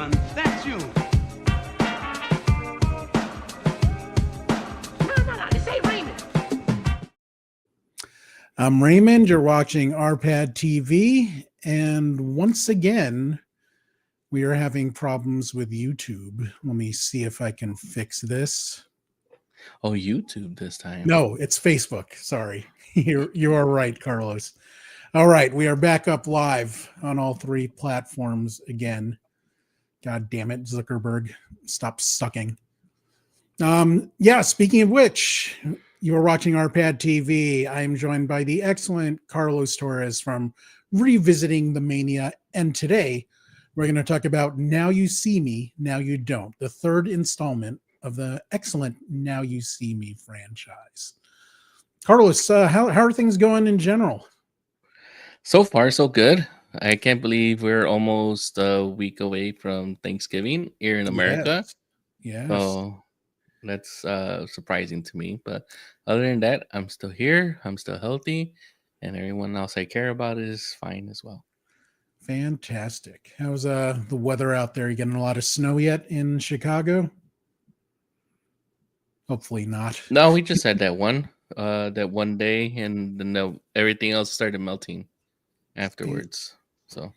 Raymond, that's you. No, this ain't Raymond. I'm Raymond. You're watching RPadTV, and once again, we are having problems with YouTube. Let me see if I can fix this. Oh, YouTube this time. No, it's Facebook. Sorry. You are right, Carlos. All right, we are back up live on all three platforms again. God damn it, Zuckerberg. Stop sucking. Speaking of which, you are watching RPadTV. I am joined by the excellent Carlos Torres from Revisiting the Mania. And today, we're going to talk about Now You See Me, Now You Don't, the third installment of the excellent Now You See Me franchise. Carlos, how are things going in general? So far, so good. I can't believe we're almost a week away from Thanksgiving here in America. Yes. So that's surprising to me. But other than that, I'm still here. I'm still healthy. And everyone else I care about is fine as well. Fantastic. How's the weather out there? You getting a lot of snow yet in Chicago? Hopefully not. No, we just had that one day, and then everything else started melting afterwards. So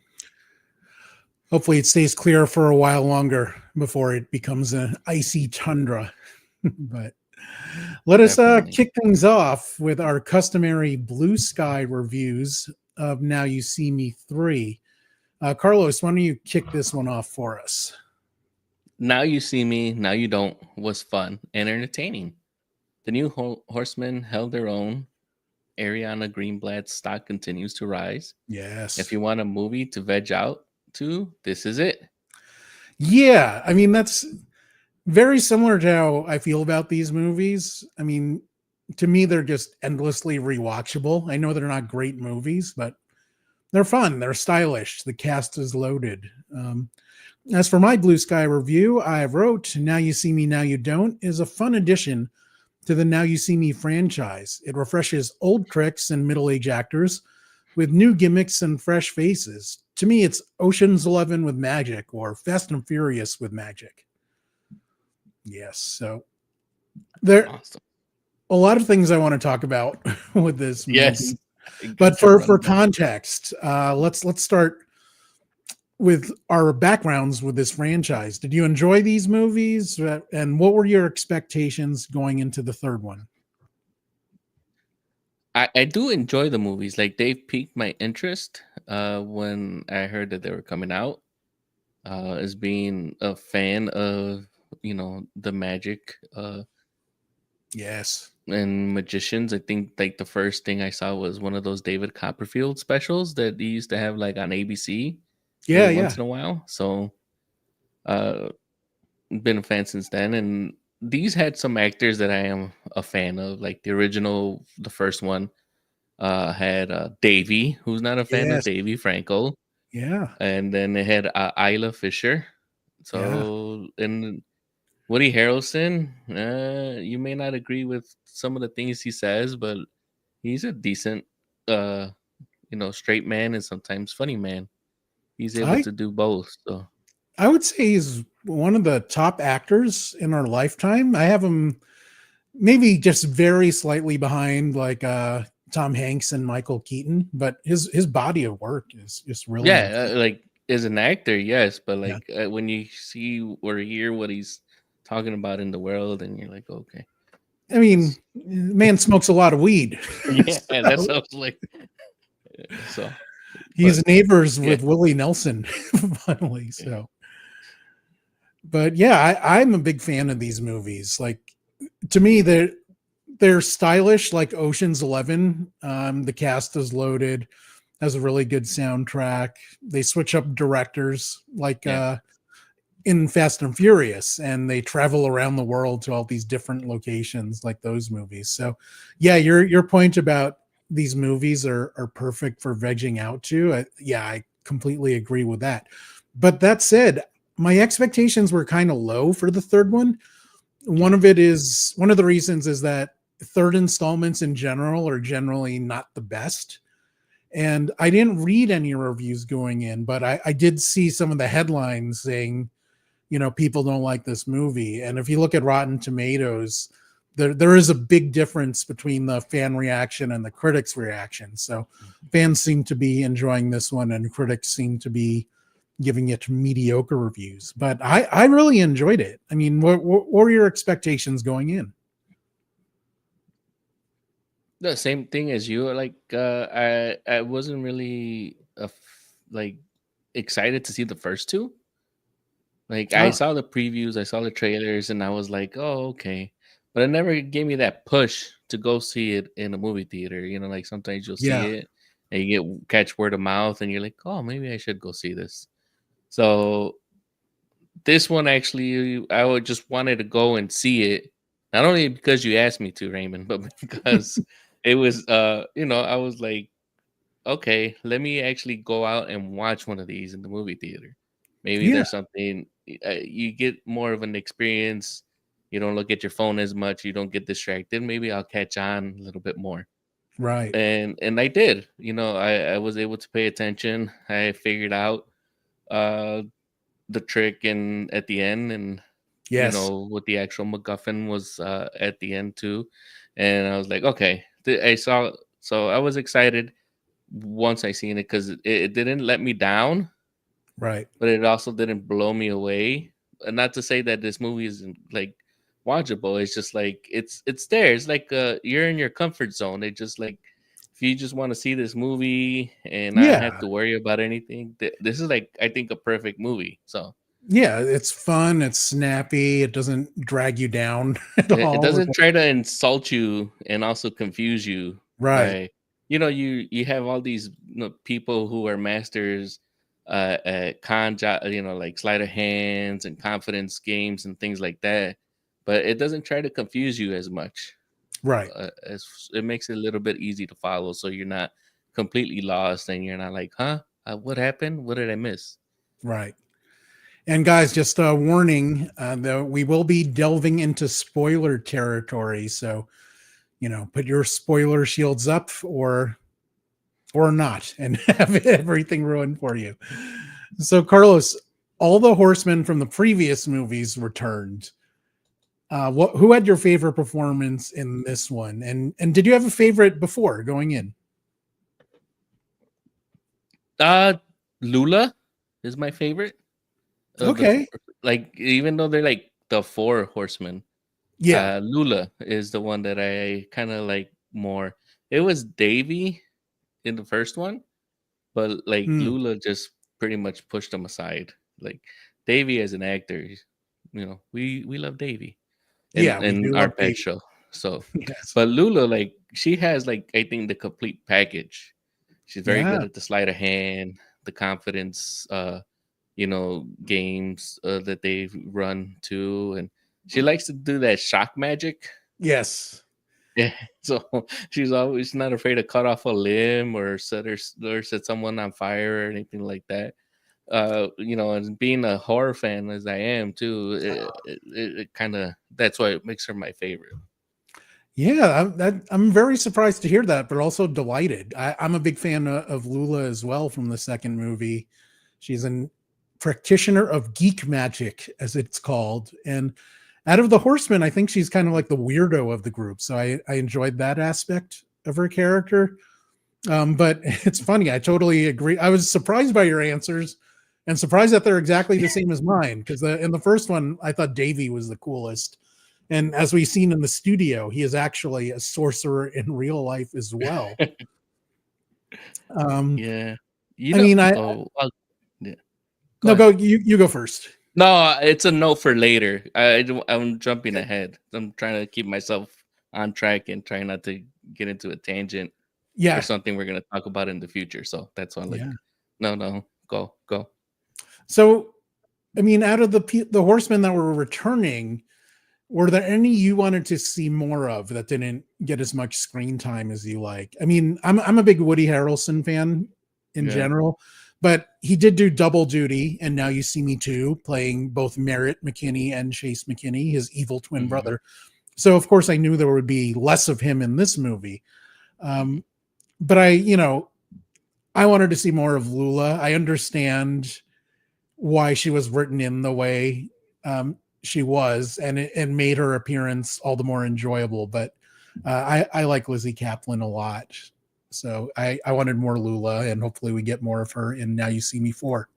hopefully it stays clear for a while longer before it becomes an icy tundra. But let us kick things off with our customary blue sky reviews of Now You See Me 3. Carlos, why don't you kick this one off for us? Now You See Me, Now You Don't was fun and entertaining. The new Horsemen held their own. Ariana Greenblatt's stock continues to rise. Yes. If you want a movie to veg out to, this is it. Yeah, I mean, that's very similar to how I feel about these movies. I mean, to me, they're just endlessly rewatchable. I know they're not great movies, but they're fun. They're stylish. The cast is loaded. As for my blue sky review, I wrote Now You See Me, Now You Don't is a fun addition to the Now You See Me franchise. It refreshes old tricks and middle-aged actors with new gimmicks and fresh faces. To me, it's Ocean's 11 with magic or Fast and Furious with magic. Yes, so there are a lot of things I want to talk about with this movie. Yes. But for context, let's start with our backgrounds with this franchise. Did you enjoy these movies? And what were your expectations going into the third one? I do enjoy the movies. Like, they piqued my interest when I heard that they were coming out. As being a fan of, the magic Yes. and magicians. I think like the first thing I saw was one of those David Copperfield specials that he used to have like on ABC. Yeah. Once in a while. So been a fan since then. And these had some actors that I am a fan of. Like the first one had Davey, who's not a fan of Davey Franco. Yeah. And then they had Isla Fisher. So, and Woody Harrelson, you may not agree with some of the things he says, but he's a decent, straight man and sometimes funny man. He's able to do both. So I would say he's one of the top actors in our lifetime. I have him maybe just very slightly behind like Tom Hanks and Michael Keaton, but his body of work is just really like as an actor, yes, but like when you see or hear what he's talking about in the world, and you're like, okay. I mean, man smokes a lot of weed. Yeah, that sounds like so. He's neighbors with Willie Nelson, finally. So, but yeah, I'm a big fan of these movies. Like, to me, they're stylish, like Ocean's 11. The cast is loaded, has a really good soundtrack. They switch up directors, like in Fast and Furious, and they travel around the world to all these different locations, like those movies. So, yeah, your point about these movies are perfect for vegging out to. I completely agree with that. But that said, my expectations were kind of low for the third one. One of the reasons is that third installments in general are generally not the best. And I didn't read any reviews going in, but I did see some of the headlines saying people don't like this movie. And if you look at Rotten Tomatoes, there is a big difference between the fan reaction and the critics' reaction. So fans seem to be enjoying this one, and critics seem to be giving it mediocre reviews. But I really enjoyed it. I mean, what were your expectations going in? The same thing as you. Like, I wasn't really like excited to see the first two. Like, I Ah, saw the previews, I saw the trailers, and I was like, "Oh, okay," but it never gave me that push to go see it in a movie theater. Like sometimes you'll see yeah, it and you catch word of mouth, and you're like, "Oh, maybe I should go see this." So this one actually, I would just wanted to go and see it, not only because you asked me to, Raymond, but because it was, I was like, okay, let me actually go out and watch one of these in the movie theater. Maybe yeah, there's something you get more of an experience. You don't look at your phone as much. You don't get distracted. Maybe I'll catch on a little bit more. right. And I did. I was able to pay attention. I figured out uh the trick and at the end, and Yes, what the actual MacGuffin was at the end too. And I was like, okay, so I was excited once I seen it because it didn't let me down, right. but it also didn't blow me away. And not to say that this movie isn't like watchable. It's just like it's there. It's like you're in your comfort zone. It just like if you just want to see this movie and not have Yeah, to worry about anything, this is like I think a perfect movie. So yeah. It's fun. It's snappy. It doesn't drag you down at it all. doesn't try to insult you and also confuse you Right. by you have all these people who are masters at like sleight of hands and confidence games and things like that, but it doesn't try to confuse you as much. Right. As it makes it a little bit easy to follow, so you're not completely lost and you're not like, huh, what happened? What did I miss? Right. And guys, just a warning that we will be delving into spoiler territory. So, put your spoiler shields up or not and have everything ruined for you. So, Carlos, all the horsemen from the previous movies returned. Who had your favorite performance in this one? And did you have a favorite before going in? uh Lula is my favorite of the Okay. like, even though they're like the four horsemen, Yeah. Lula is the one that I kind of like more. It was Davey in the first one, but like Hmm. Lula just pretty much pushed him aside. Like Davey as an actor, we love Davey Yeah, we in do our love pet Davey. show. So, Yes. but Lula, like she has like I think the complete package. She's very Yeah. good at the sleight of hand, the confidence, games that they run too, and she likes to do that shock magic. Yes. Yeah, so she's always not afraid to cut off a limb or set someone on fire or anything like that. And being a horror fan as I am too, it kind of that's why it makes her my favorite. Yeah, I'm very surprised to hear that, but also delighted. I'm a big fan of Lula as well from the second movie. She's a practitioner of geek magic, as it's called. And out of the Horsemen, I think she's kind of like the weirdo of the group. So I enjoyed that aspect of her character. But it's funny. I totally agree. I was surprised by your answers and surprised that they're exactly the same as mine. Because in the first one, I thought Davey was the coolest. And as we've seen in the studio, he is actually a sorcerer in real life as well. Um, Yeah, I mean, yeah. Go no, ahead. go, you go first. No, it's a no for later. I'm jumping ahead. I'm trying to keep myself on track and trying not to get into a tangent for Yeah. something we're gonna talk about in the future. So that's why I'm Yeah. like, no, go. So, I mean, out of the horsemen that were returning, were there any you wanted to see more of that didn't get as much screen time as you like? I mean, I'm a big Woody Harrelson fan in Yeah. general, but he did do double duty, and Now You See Me Too, playing both Merritt McKinney and Chase McKinney, his evil twin Hmm. brother. So of course I knew there would be less of him in this movie. But I wanted to see more of Lula. I understand why she was written in the way she was, and it made her appearance all the more enjoyable. But I like Lizzie Kaplan a lot, so I wanted more Lula, and hopefully we get more of her in Now You See Me 4.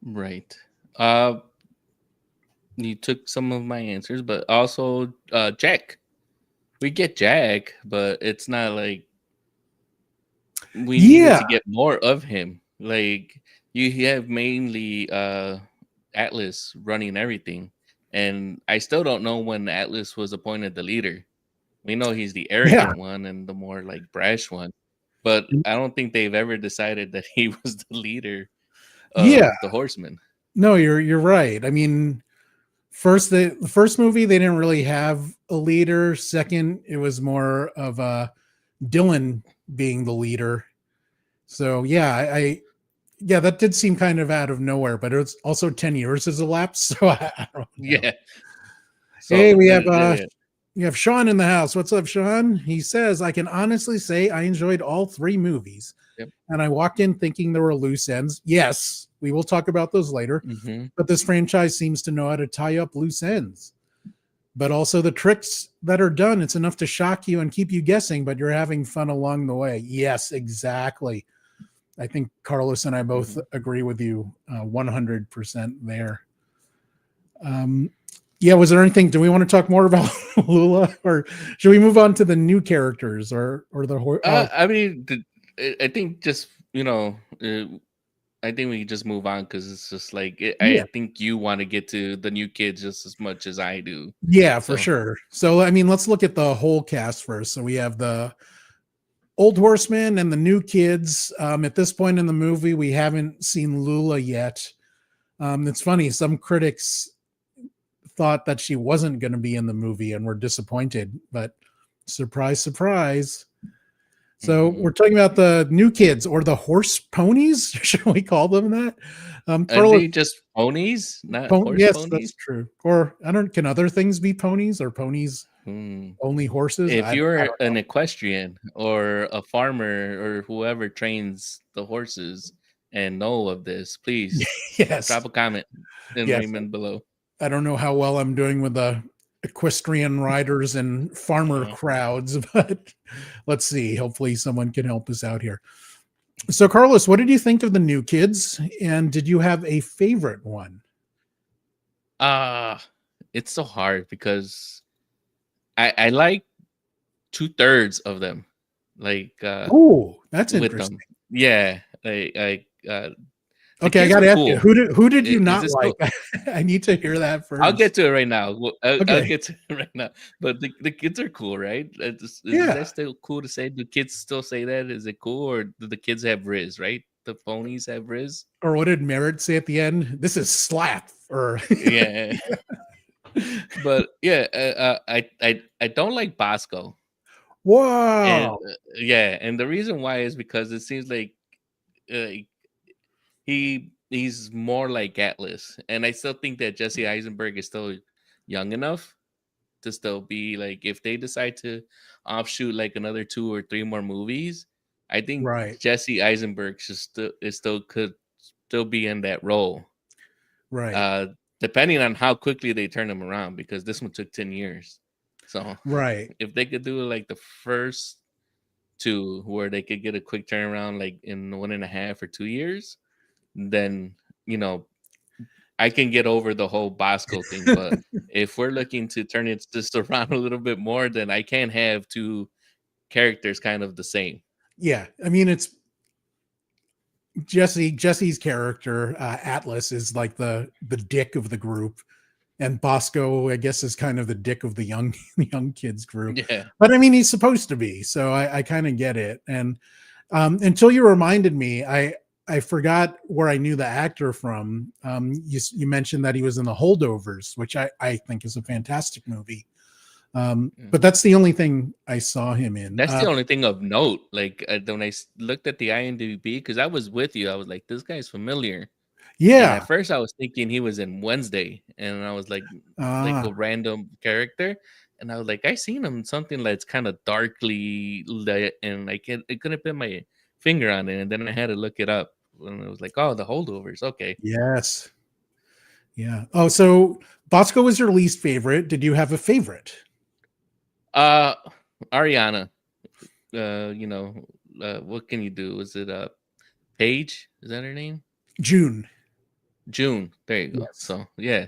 Right. You took some of my answers, but also Jack. We get Jack, but it's not like we needed Yeah, to get more of him. Like you have mainly Atlas running everything. And I still don't know when Atlas was appointed the leader. We know he's the yeah, arrogant one and the more like brash one. But I don't think they've ever decided that he was the leader yeah. of the Horsemen. No, you're right. I mean, the first movie they didn't really have a leader. Second, it was more of Dylan being the leader. So yeah, yeah, that did seem kind of out of nowhere, but it's also 10 years has elapsed, so I don't know. Yeah. Hey, So yeah. we have Sean in the house. What's up, Sean? He says, I can honestly say I enjoyed all three movies. Yep. And I walked in thinking there were loose ends. Yes, we will talk about those later. Mm-hmm. But this franchise seems to know how to tie up loose ends. But also the tricks that are done, it's enough to shock you and keep you guessing, but you're having fun along the way. Yes, exactly. I think Carlos and I both agree with you 100% there. Yeah, was there anything? Do we want to talk more about Lula, or should we move on to the new characters, or the? I mean, I think just I think we just move on because it's just like I Yeah, think you want to get to the new kids just as much as I do. yeah, for So sure. So I mean, let's look at the whole cast first. So we have the Old Horsemen and the new kids. At this point in the movie, we haven't seen Lula yet. It's funny. Some critics thought that she wasn't going to be in the movie and were disappointed, but surprise, surprise. So we're talking about the new kids, or the horse ponies. Should we call them that? are Carlos, they just ponies, not horse yes, that's ponies? true. Or I don't. Can other things be ponies, or ponies Hmm. only horses? If I you're don't know. an equestrian or a farmer or whoever trains the horses and know of this, please Yes, drop a comment in yes. Raymond below. I don't know how well I'm doing with the equestrian riders and farmer Uh, crowds, but let's see. Hopefully, someone can help us out here. So, Carlos, what did you think of the new kids? And did you have a favorite one? it's so hard because I like 2/3 of them, like Oh, that's with interesting. them. Yeah, the Okay, I kids got are to ask you, cool. who did you Is not this like? cool? I need to hear that I'll get first. to it right now. I'll Okay. get to it right now. But the kids are cool, right? Is that Yeah. still cool to say? Do kids still say that? Is it cool, or do the kids have Riz? Right? The ponies have Riz. Or what did Merritt say at the end? This is slap. Or Yeah, but yeah, I don't like Bosco, and wow. yeah, and the reason why is because it seems like uh, he's more like Atlas, and I still think that Jesse Eisenberg is still young enough to still be like, if they decide to offshoot like another 2 or 3 more movies, I think Right. Jesse Eisenberg still could still be in that role. Right. Uh Depending on how quickly they turn him around, because this one took 10 years. So Right. if they could do like the first two where they could get a quick turnaround like in 1.5 or 2 years, then you know I can get over the whole Bosco thing. But if we're looking to turn it just around a little bit more, then I can't have two characters kind of the same. Yeah. I mean, it's Jesse's character, Atlas, is like the dick of the group, and Bosco, I guess, is kind of the dick of the young young kids group. Yeah. But I mean, he's supposed to be, so I kind of get it. And until you reminded me, I forgot where I knew the actor from. You mentioned that he was in The Holdovers, which I think is a fantastic movie. But that's the only thing I saw him in. That's the only thing of note. Like when I looked at the IMDb, because I was with you, I was like, this guy's familiar. And Yeah. at first, I was thinking he was in Wednesday, and I was like a random character. And I was like, I seen him in something that's kind of darkly lit, and I couldn't put my finger on it. And then I had to look it up, and it was like, oh, the holdovers. Okay. Yes. Yeah. Oh, so Bosco was your least favorite. Did you have a favorite? Ariana. You know, what can you do? Is it Paige? Is that her name? June. June. There you go. Yes. So yeah.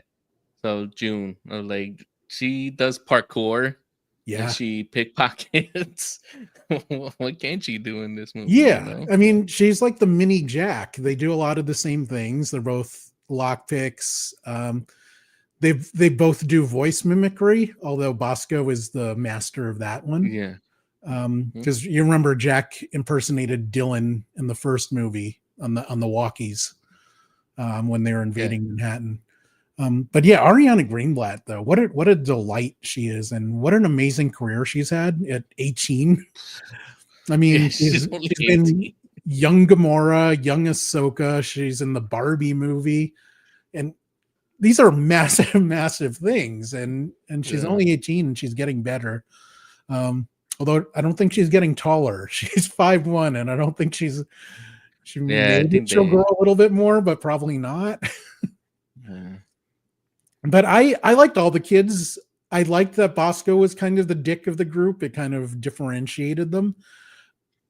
So June, like she does parkour and Yeah. she pickpockets. What can't she do in this movie? You Yeah. know? I mean, she's like the mini Jack. They do a lot of the same things. They're both lockpicks. They both do voice mimicry, although Bosco is the master of that one. Yeah. Because you remember Jack impersonated Dylan in the first movie on the walkies when they were Yeah. invading Manhattan. But yeah, Ariana Greenblatt though, what a delight she is, and what an amazing career she's had at 18. I Yeah. mean, She's only she's been 18. young Gamora, young Ahsoka. She's in the Barbie movie, and these are massive, massive things. And she's Yeah. only 18, and she's getting better. Although I don't think she's getting taller. She's 5'1", and I don't think she Yeah. I maybe think she'll grow they. a little bit more, but probably not. Yeah. But I liked all the kids. I liked that Bosco was kind of the dick of the group. It kind of differentiated them.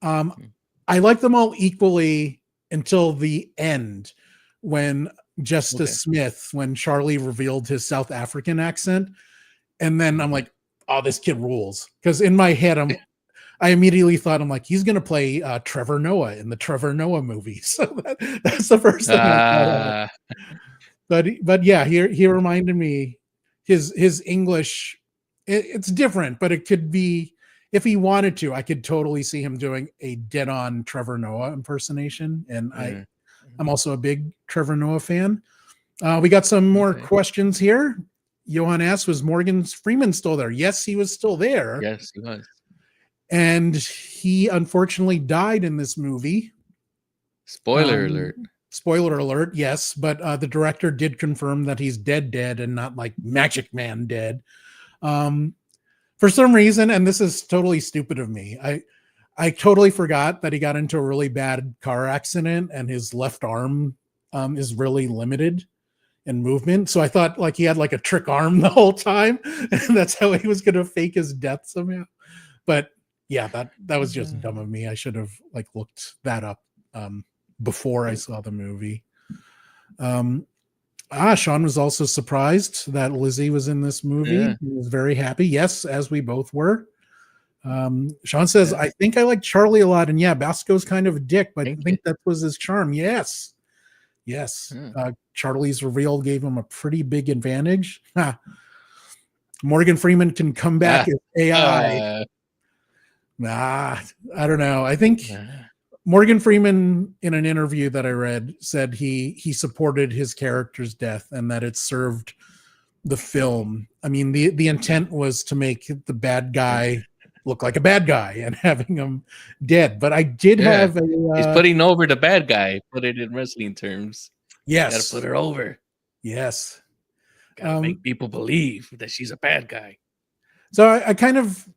Um, I liked them all equally until the end when Okay. Justice Smith, when Charlie revealed his South African accent. And then I'm like, oh, this kid rules. Because in my head, I immediately thought, I'm like, he's going to play Trevor Noah in the Trevor Noah movie. So that's the first thing I thought of. Uh, But yeah, he reminded me his English. It's different, but it could be if he wanted to. I could totally see him doing a dead on Trevor Noah impersonation, and yeah. I'm also a big Trevor Noah fan. We got some more Okay. questions here. Johan asks, was Morgan Freeman still there? Yes, he was still there. Yes, he was. And he unfortunately died in this movie. Spoiler alert. Spoiler alert, yes, but the director did confirm that he's dead, and not like Magic Man dead. For some reason, and this is totally stupid of me, I totally forgot that he got into a really bad car accident and his left arm is really limited in movement. So I thought like he had like a trick arm the whole time, and that's how he was going to fake his death somehow. But yeah, that was just dumb of me. I should have like looked that up before I saw the movie. Sean was also surprised that Lizzie was in this movie. Yeah. He was very happy. Yes, as we both were. Sean says, Yeah. I think I like Charlie a lot. And yeah, Basco's kind of a dick, but I Thank think that was his charm. Yes. Yes. Yeah. Charlie's reveal gave him a pretty big advantage. Morgan Freeman can come back as AI. Nah, I don't know. I think Morgan Freeman, in an interview that I read, said he supported his character's death and that it served the film. I mean, the intent was to make the bad guy look like a bad guy and having him dead. But I did have he's putting over the bad guy. Put it in wrestling terms. Yes, Gotta put her over. Yes, gotta make people believe that she's a bad guy. So I kind of.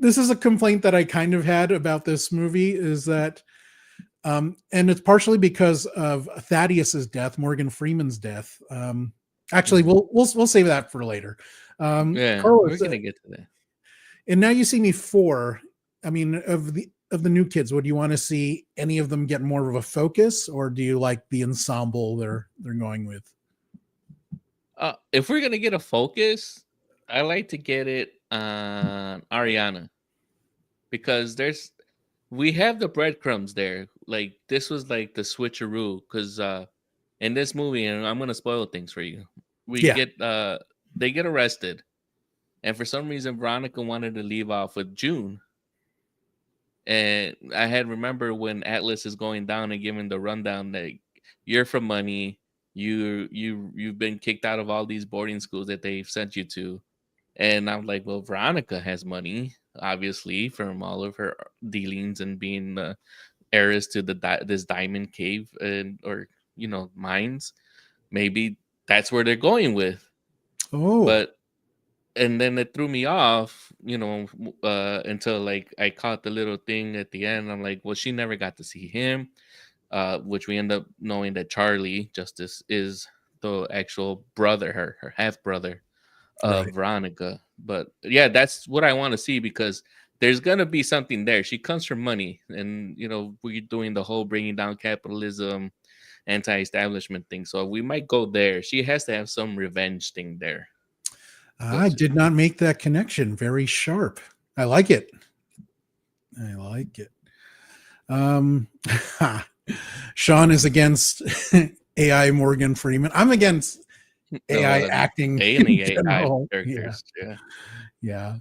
This is a complaint that I kind of had about this movie is that, and it's partially because of Thaddeus's death, Morgan Freeman's death. Actually, we'll save that for later. Yeah, Carlos, we're gonna get to that. And Now You See Me 4. I mean, of the new kids, would you want to see any of them get more of a focus, or do you like the ensemble they're going with? If we're gonna get a focus, I like to get it on Ariana, because we have the breadcrumbs there. Like this was like the switcheroo, because in this movie, and I'm gonna spoil things for you, they get arrested, and for some reason Veronica wanted to leave off with June. And I had remember when Atlas is going down and giving the rundown that you're from money, you've been kicked out of all these boarding schools that they've sent you to. And I'm like, well, Veronica has money, obviously, from all of her dealings and being the heiress to this diamond cave or mines. Maybe that's where they're going with. But and then it threw me off, until like I caught the little thing at the end. I'm like, well, she never got to see him. which we end up knowing that Charlie Justice is the actual brother, her half brother Right. of Veronica. But yeah, that's what I want to see, because there's gonna be something there. She comes from money, and we're doing the whole bringing down capitalism, anti-establishment thing. So we might go there. She has to have some revenge thing there. I did not make that connection. Very sharp. I like it. I like it. Sean is against AI Morgan Freeman. I'm against AI acting in general. characters. Yeah.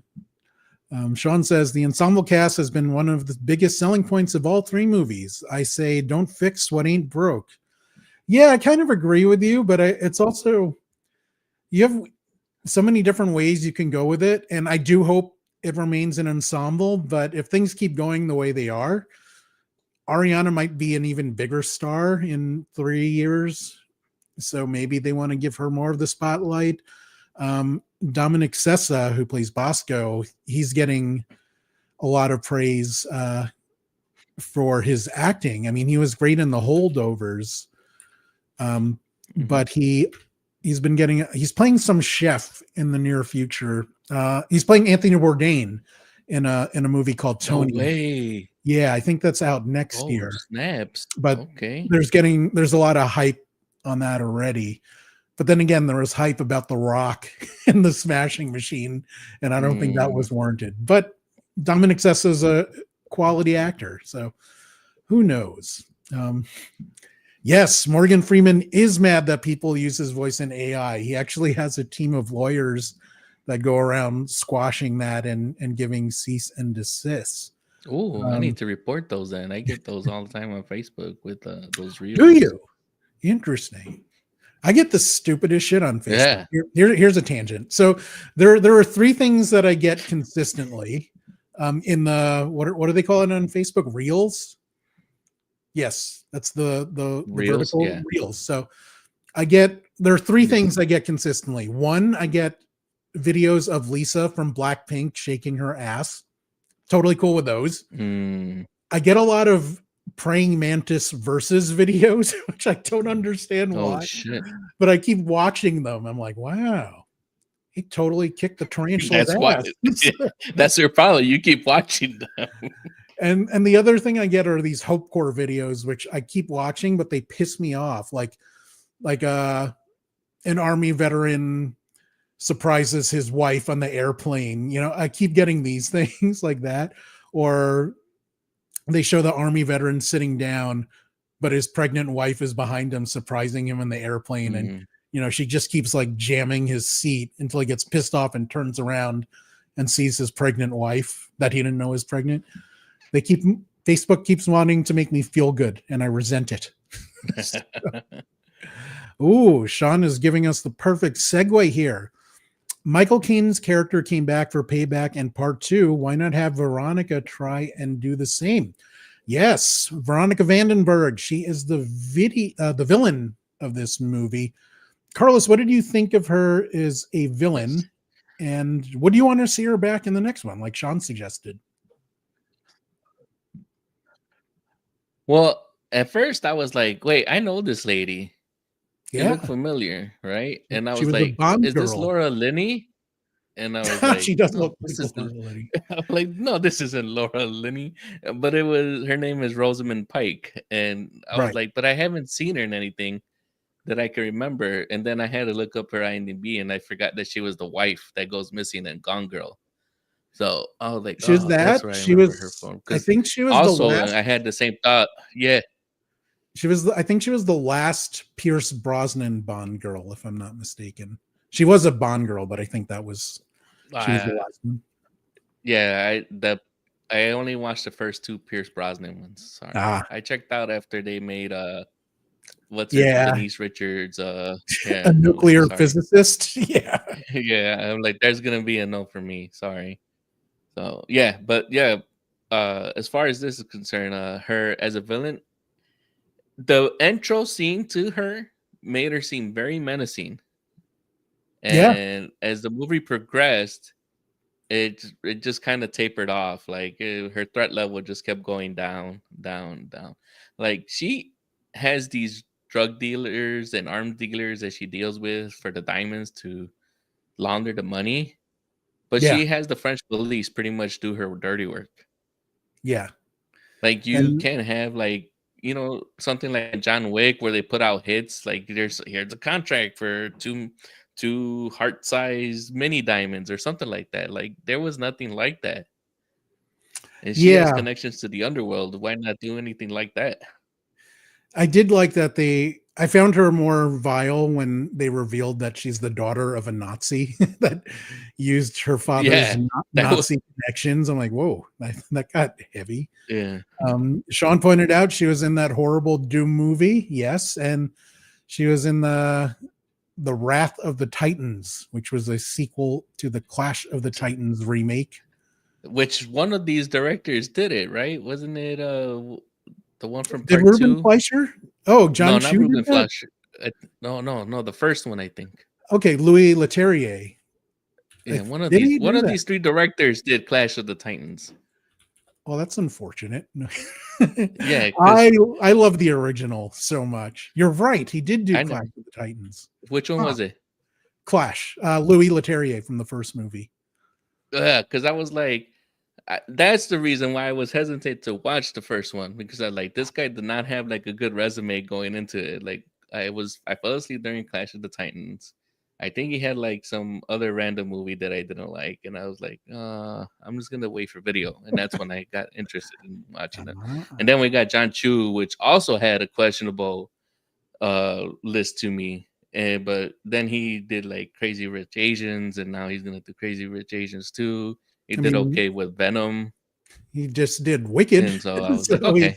Sean says the ensemble cast has been one of the biggest selling points of all three movies. I say, don't fix what ain't broke. Yeah, I kind of agree with you, but it's also, you have so many different ways you can go with it. And I do hope it remains an ensemble, but if things keep going the way they are, Ariana might be an even bigger star in 3 years. So maybe they want to give her more of the spotlight. Dominic Sessa, who plays Bosco, he's getting a lot of praise for his acting. I mean, he was great in The Holdovers, but he's playing some chef in the near future. He's playing Anthony Bourdain in a movie called Tony. No way. Yeah, I think that's out next year. Snaps. But okay, there's a lot of hype on that already. But then again, there was hype about The Rock and the Smashing Machine, and I don't think that was warranted. But Dominic Sessa is a quality actor, so who knows? Yes, Morgan Freeman is mad that people use his voice in AI. He actually has a team of lawyers that go around squashing that and giving cease and desist. Oh, I need to report those then. I get those all the time on Facebook with those reels. Do you? Interesting. I get the stupidest shit on Facebook. Yeah. Here's a tangent. So there are three things that I get consistently in the what do they call it on Facebook? Reels. Yes, that's the Reels, vertical reels. So there are three things I get consistently. One, I get videos of Lisa from Blackpink shaking her ass. Totally cool with those. I get a lot of praying mantis versus videos, which I don't understand why. Shit. But I keep watching them. I'm like, wow, he totally kicked the tarantula's ass. That's your problem. You keep watching them. And the other thing I get are these Hope Corps videos, which I keep watching, but they piss me off. Like an Army veteran surprises his wife on the airplane. I keep getting these things like that. Or they show the Army veteran sitting down, but his pregnant wife is behind him, surprising him in the airplane. And, she just keeps like jamming his seat until he gets pissed off and turns around and sees his pregnant wife that he didn't know is pregnant. Facebook keeps wanting to make me feel good, and I resent it. Ooh, Sean is giving us the perfect segue here. Michael Caine's character came back for Payback and Part 2. Why not have Veronica try and do the same? Yes, Veronica Vandenberg. She is the villain of this movie. Carlos, what did you think of her as a villain? And what do you want to see her back in the next one, like Sean suggested? Well, at first I was like, wait, I know this lady. Yeah. It looked familiar, right? And I was was like, is this girl. Laura Linney? And I was like, she does no, look this like isn't. Laura Linney. I'm like, no, this isn't Laura Linney. But her name is Rosamund Pike. And I was like, but I haven't seen her in anything that I can remember. And then I had to look up her IMDb, and I forgot that she was the wife that goes missing in Gone Girl. So I was like, she was that. That's where I remember her from. I think she was also, the last. I had the same thought. Yeah. I think she was the last Pierce Brosnan Bond girl, if I'm not mistaken. She was a Bond girl, but I think she was the last one. Yeah, I only watched the first two Pierce Brosnan ones. Sorry. I checked out after they made Denise Richards a nuclear physicist. Yeah. Yeah, I'm like, there's gonna be a no for me. Sorry. So as far as this is concerned, her as a villain, the intro scene to her made her seem very menacing. And as the movie progressed, it just kind of tapered off. Like her threat level just kept going down. Like has these drug dealers and arms dealers that she deals with for the diamonds to launder the money, but Yeah, she has the French police pretty much do her dirty work. yeah, Like you and can't have like something like John Wick where they put out hits like here's a contract for two heart size mini diamonds or something like that. Like there was nothing like that. And she has yeah. connections to the underworld. Why not do anything like that? I did like that I found her more vile when they revealed that she's the daughter of a Nazi that used her father's Yeah, that was Nazi connections. I'm like, whoa, that got heavy. yeah. Sean pointed out she was in that horrible Doom movie, yes, and she was in the Wrath of the Titans, which was a sequel to the Clash of the Titans remake. Which one of these directors did it, right? Wasn't it the one from Did part Ruben 2? Fleischer? Oh, No, John not Chu did Ruben that? Fleischer. No, the first one I think. Okay, Louis Leterrier. Yeah, Did he one do of that? these three directors did Clash of the Titans. Well, that's unfortunate. Yeah, I because I love the original so much. You're right. He did do I Clash know of the Titans. which one Huh. was it? Clash. Louis Leterrier from the first movie. Because I was like, that's the reason why I was hesitant to watch the first one because I like this guy did not have like a good resume going into it. Like I fell asleep during Clash of the Titans. I think he had like some other random movie that I didn't like, and I was like, I'm just gonna wait for video, and that's when I got interested in watching it. And then we got John Chu, which also had a questionable list to me. But then he did like Crazy Rich Asians, and now he's gonna do Crazy Rich Asians too. He I did mean, okay with Venom, he just did Wicked. and so I was like, So okay,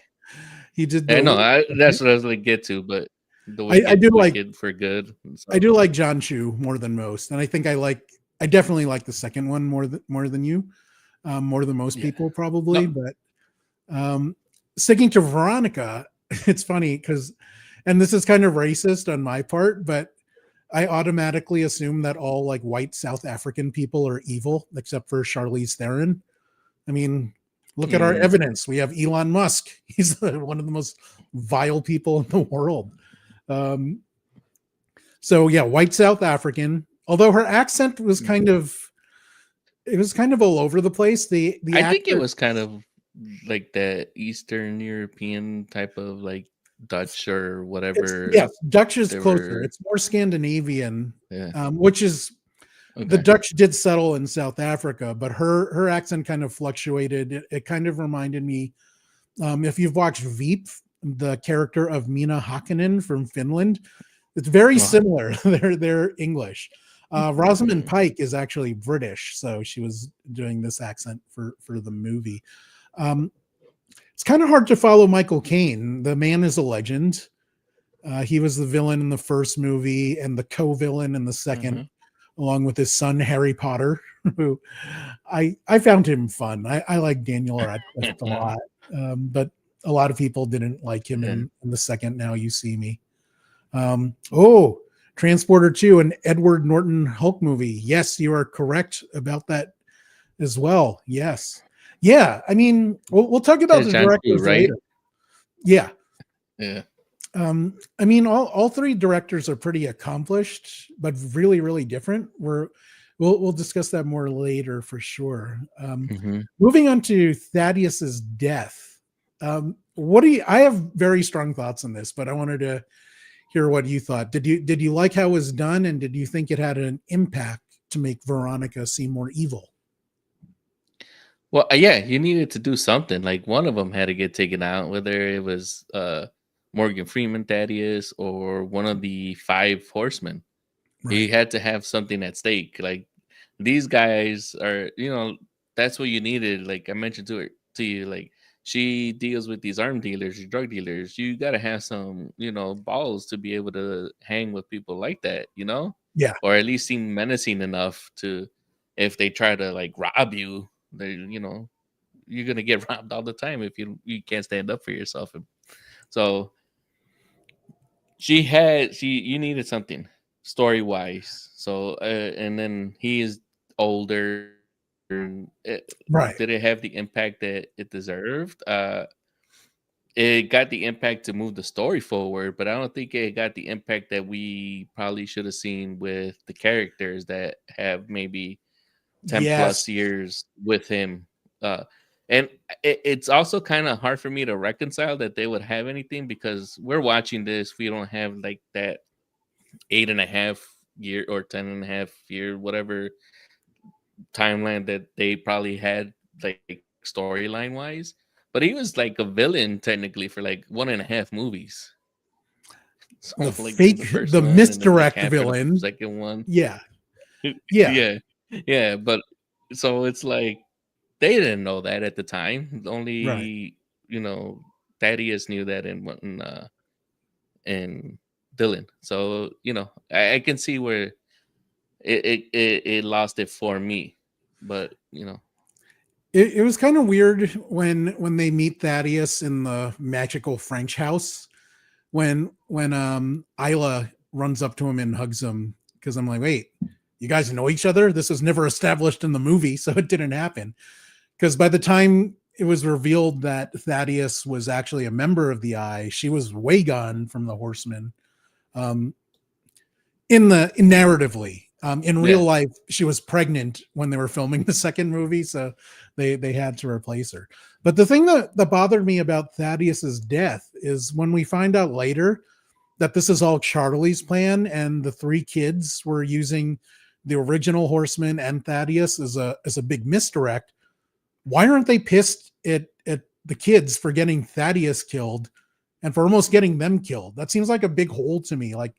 he did I know the that's what I was like get to, but the I do like Wicked for good. And I so do like John Chu more than most. And I think I definitely like the second one more than you. More than most yeah, people no, probably, but um sticking to Veronica, it's funny because and this is kind of racist on my part, but I automatically assume that all like white South African people are evil, except for Charlize Theron. I mean, look at our mm, evidence. We have Elon Musk. He's one of the most vile people in the world. Um, so yeah, white South African. Although her accent was mm. it was kind of all over the place. The I think it actor, was kind of like the Eastern European type of like Dutch or whatever yes, Dutch is they closer. were. It's more Scandinavian, Yeah, which is the okay. Dutch did settle in South Africa, but her accent kind of fluctuated. It kind of reminded me, if you've watched Veep, the character of Mina Hakkinen from Finland, it's very Well, similar. They're English. Rosamund Pike is actually British, so she was doing this accent for the movie. Um, it's kind of hard to follow Michael Caine. The man is a legend. He was the villain in the first movie and the co-villain in the second, mhm. along with his son Harry Potter, who I found him fun. I like Daniel Radcliffe a lot, but a lot of people didn't like him Yeah. in the second Now You See Me. Oh, Transporter 2, an Edward Norton Hulk movie. Yes, you are correct about that as well. Yes. Yeah, I mean, we'll talk about That's the John Chu, directors right? later. Yeah. Yeah. I mean, all three directors are pretty accomplished, but really, really different. We'll discuss that more later for sure. Mhm. Moving on to Thaddeus's death. What do you? I have very strong thoughts on this, but I wanted to hear what you thought. Did you like how it was done, and did you think it had an impact to make Veronica seem more evil? Well, yeah, you needed to do something. Like one of them had to get taken out, whether it was Morgan Freeman, Thaddeus, or one of the five horsemen. He Right. had to have something at stake. Like these guys are, that's what you needed. Like I mentioned to you, like she deals with these arm dealers, drug dealers. You got to have some, balls to be able to hang with people like that, Yeah. or at least seem menacing enough to, if they try to like rob you, you're gonna get robbed all the time if you can't stand up for yourself. So you needed something story wise. So and then he is older. And Right. did it have the impact that it deserved? it got the impact to move the story forward, but I don't think it got the impact that we probably should have seen with the characters that have maybe 10 plus Yes. years with him. Uh, and it's also kind of hard for me to reconcile that they would have anything, because we're watching this. We don't have like that 8.5 year or 10.5 year, whatever timeline that they probably had, like storyline wise. But he was like a villain technically for like 1.5 movies. The So like in the fake, first the one, and then the misdirect captain of the villain. second one. Yeah. Yeah. Yeah, yeah. But so it's like they didn't know that at the time. Right. Only Thaddeus knew that, and Dylan. So I can see where it lost it for me, but It was kind of weird when they meet Thaddeus in the magical French house, when Isla runs up to him and hugs him, because I'm like, wait, you guys know each other? This was never established in the movie, so it didn't happen. Because by the time it was revealed that Thaddeus was actually a member of the Eye, she was way gone from the Horsemen. Um, narratively, in real yeah, life, she was pregnant when they were filming the second movie, so they had to replace her. But the thing that bothered me about Thaddeus's death is when we find out later that this is all Charlie's plan, and the three kids were using the original Horseman and Thaddeus as a big misdirect. Why aren't they pissed at the kids for getting Thaddeus killed and for almost getting them killed? That seems like a big hole to me. Like,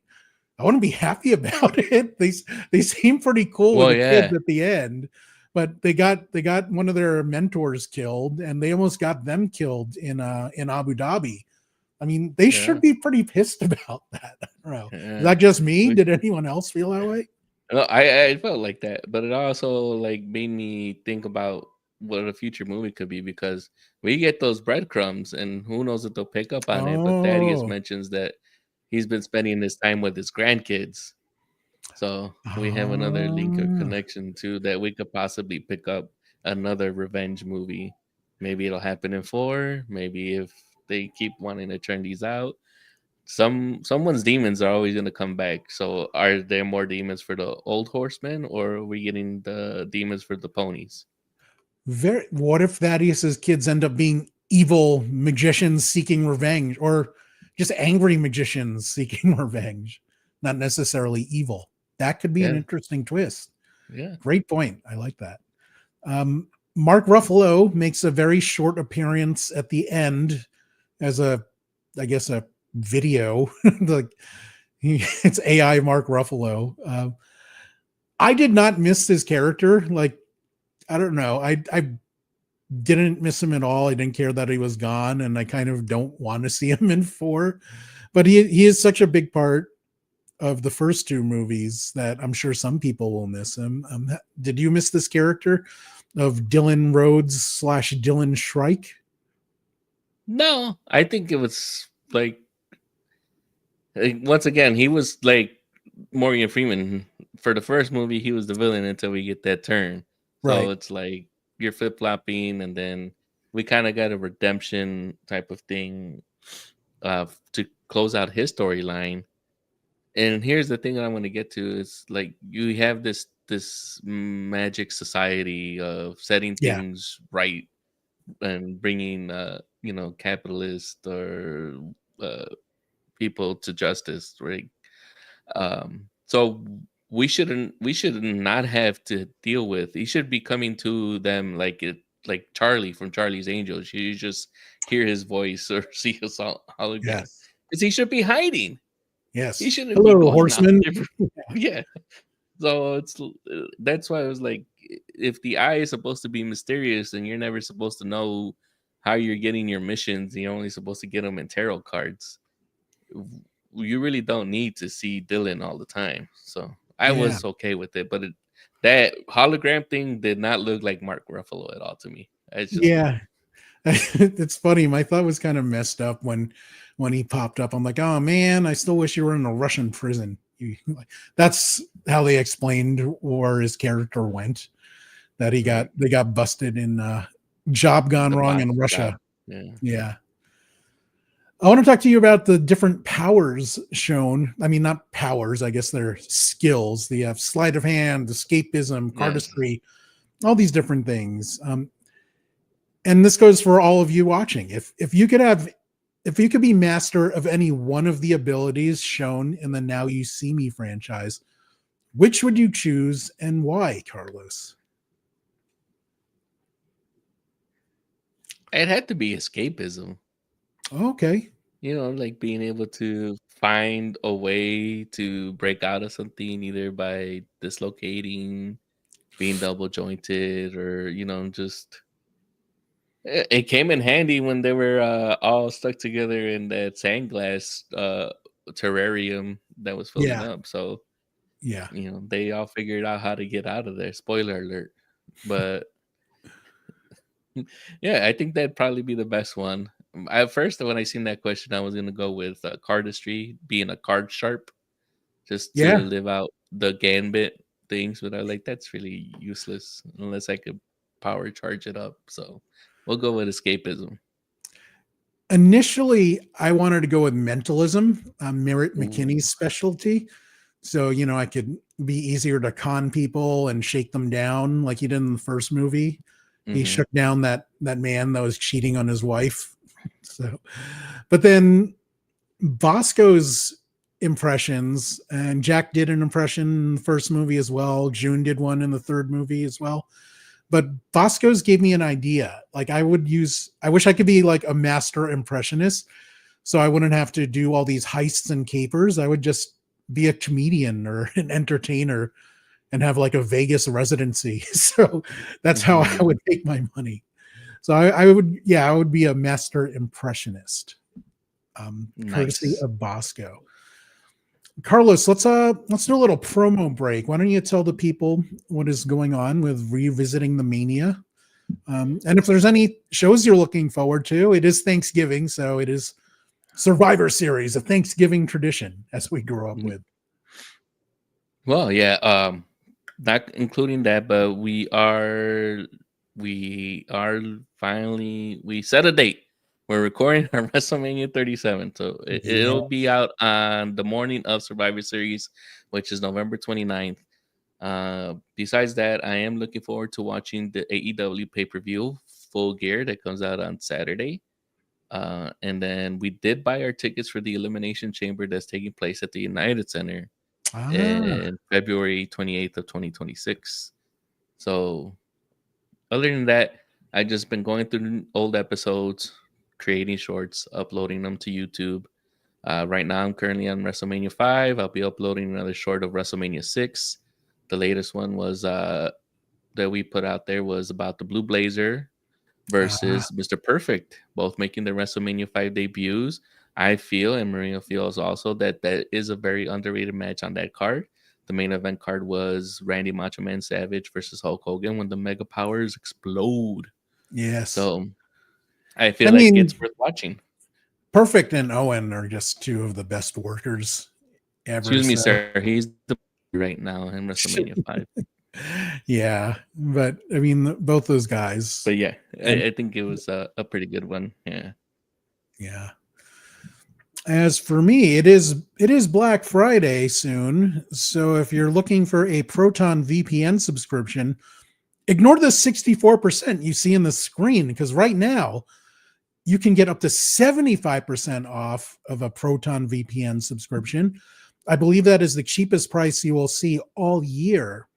I wouldn't be happy about it. They seem pretty cool with well, the kids yeah, at the end, but they got one of their mentors killed, and they almost got them killed in Abu Dhabi. I mean, they yeah, should be pretty pissed about that. I don't know. Is yeah. that just me? We- Did anyone else feel that way? No, I felt like that, but it also like made me think about what a future movie could be, because we get those breadcrumbs, and who knows if they'll pick up on it. But Thaddeus Oh, mentions that he's been spending his time with his grandkids, so we have another link or ah, connection to that. We could possibly pick up another revenge movie. Maybe it'll happen in four. Maybe if they keep wanting to turn these out, someone's demons are always going to come back. So are there more demons for the old horsemen, or are we getting the demons for the ponies? very. What if Thaddeus's kids end up being evil magicians seeking revenge, or just angry magicians seeking revenge, not necessarily evil? That could be an Yeah, interesting twist. yeah. Great point. I like that. Um, Mark Ruffalo makes a very short appearance at the end as I guess, a video. Like, it's AI Mark Ruffalo. I did not miss his character. Like, I don't know. I didn't miss him at all. I didn't care that he was gone, and I kind of don't want to see him in four. But he is such a big part of the first two movies that I'm sure some people will miss him. Did you miss this character of Dylan Rhodes / Dylan Shrike? No, I think it was like, once again, he was like Morgan Freeman. For the first movie, he was the villain until we get that turn. So Right. it's like you're flip flopping, and then we kind of got a redemption type of thing to close out his storyline. And here's the thing that I want to get to is like you have this magic society of setting Yeah. things right and bringing capitalist or uh, people to justice, right? So we should not have to deal with. He should be coming to them like Charlie from Charlie's Angels. You just hear his voice or see his hologram, Yes. because he should be hiding. He Yes. shouldn't be Hello, going out horseman. there. Yeah. So that's why I was like, if the eye is supposed to be mysterious, and you're never supposed to know how you're getting your missions, and you're only supposed to get them in tarot cards, you really don't need to see Dylan all the time. So I Yeah. was okay with it, but that hologram thing did not look like Mark Ruffalo at all to me. It's just Yeah. It's funny. My thought was kind of messed up when he popped up. I'm like, oh man, I still wish you were in a Russian prison. That's how they explained where his character went. That right. they got busted in job gone The wrong bot in job. Russia. Yeah. Yeah. I want to talk to you about the different powers shown. I mean, not powers, I guess they're skills. They have sleight of hand, escapism, Yes. cardistry, all these different things. And this goes for all of you watching. If you could be master of any one of the abilities shown in the Now You See Me franchise, which would you choose and why, Carlos? It had to be escapism. Okay. Like being able to find a way to break out of something either by dislocating, being double jointed, or just it came in handy when they were all stuck together in that sandglass terrarium that was filling Yeah. up. So Yeah. they all figured out how to get out of there. Spoiler alert. But yeah, I think that'd probably be the best one. At first, when I seen that question, I was gonna go with cardistry, being a card sharp, just to Yeah. live out the gambit things. But I like that's really useless unless I could power charge it up. So we'll go with escapism. Initially, I wanted to go with mentalism, Merritt Ooh. McKinney's specialty. So, I could be easier to con people and shake them down like he did in the first movie. He Mm-hmm. shook down that man that was cheating on his wife. So, but then Bosco's impressions, and Jack did an impression in the first movie as well. June did one in the third movie as well. But Bosco's gave me an idea. Like I wish I could be like a master impressionist, so I wouldn't have to do all these heists and capers. I would just be a comedian or an entertainer and have like a Vegas residency. So that's how I would make my money. So I would be a master impressionist, courtesy Nice. of Bosco. Carlos, let's do a little promo break. Why don't you tell the people what is going on with revisiting the Mania? And if there's any shows you're looking forward to, it is Thanksgiving, so it is Survivor Series, a Thanksgiving tradition as we grew up with. Well, yeah, not including that, but we are finally we set a date. We're recording on WrestleMania 37, so Yeah. it'll be out on the morning of Survivor Series, which is November 29th. Besides that, I am looking forward to watching the AEW pay-per-view Full Gear that comes out on Saturday. And then we did buy our tickets for the Elimination Chamber that's taking place at the United Center Ah, in February 28th of 2026. So other than that, I just been going through old episodes, creating shorts, uploading them to YouTube. Right now, I'm currently on WrestleMania 5. I'll be uploading another short of WrestleMania 6. The latest one was that we put out there was about the Blue Blazer ah, versus Mr. Perfect, both making their WrestleMania 5 debuts. I feel, and Maria feels also, that that is a very underrated match on that card. The main event card was Randy Macho Man Savage versus Hulk Hogan when the Mega Powers explode. yes. So I I feel like mean, it's worth watching. Perfect and Owen are just two of the best workers ever. Excuse me, So sir. He's the right now in WrestleMania 5. yeah, but I mean, both those guys, But yeah, and I think it was a pretty good one. Yeah. yeah. As for me, it is Black Friday soon. So if you're looking for a Proton VPN subscription, ignore the 64% you see in the screen because right now you can get up to 75% off of a Proton VPN subscription. I believe that is the cheapest price you will see all year.